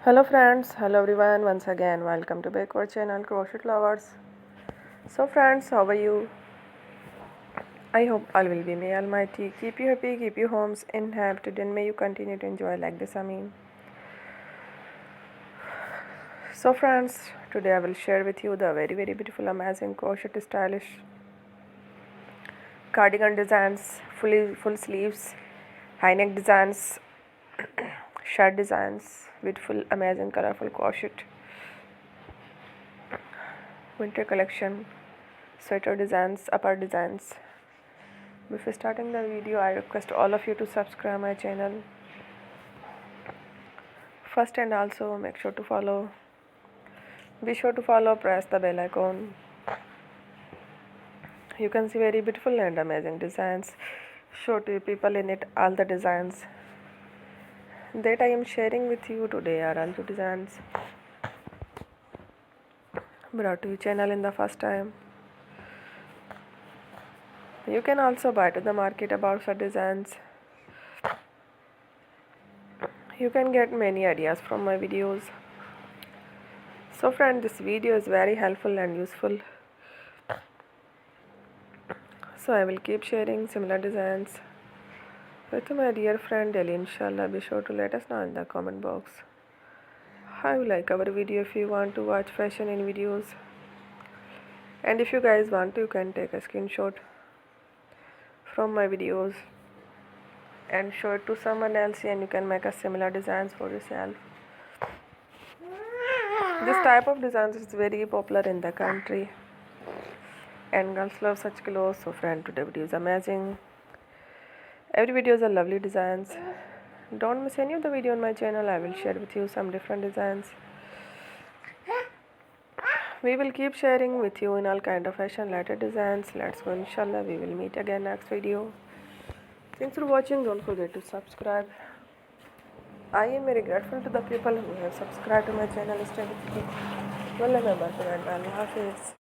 Hello friends, hello everyone. Once again, welcome to back our channel Crochet Lovers. So friends, how are you? I hope all will be may Almighty keep you happy, keep you homes inhabited, and may you continue to enjoy like this. I mean. So friends, today I will share with you the very beautiful, amazing crochet stylish cardigan designs, full sleeves, high neck designs, shirt designs, beautiful, amazing, colorful crochet winter collection, sweater designs, upper designs. Before starting the video, I request all of you to subscribe my channel first, and also make sure to follow. Be sure to follow, press the bell icon. You can see very beautiful and amazing designs. Show to you people in it all the designs that I am sharing with you today are also designs brought to your channel in the first time. You can also buy to the market about such designs. You can get many ideas from my videos. So friend, this video is very helpful and useful. So I will keep sharing similar designs with my dear friend daily, inshallah. Be sure to let us know in the comment box how you like our video. If you want to watch fashion in videos, and if you guys want to, you can take a screenshot from my videos and show it to someone else, and you can make a similar designs for yourself. This type of designs is very popular in the country and girls love such clothes. So friend, today video is amazing. Every video is a lovely designs. Don't miss any of the video on my channel. I will share with you some different designs. We will keep sharing with you in all kind of fashion related designs. Let's go, inshallah. We will meet again next video. Thanks for watching. Don't forget to subscribe. I am very grateful to the people who have subscribed to my channel. Stay with me. Well, remember to Allah Hafiz.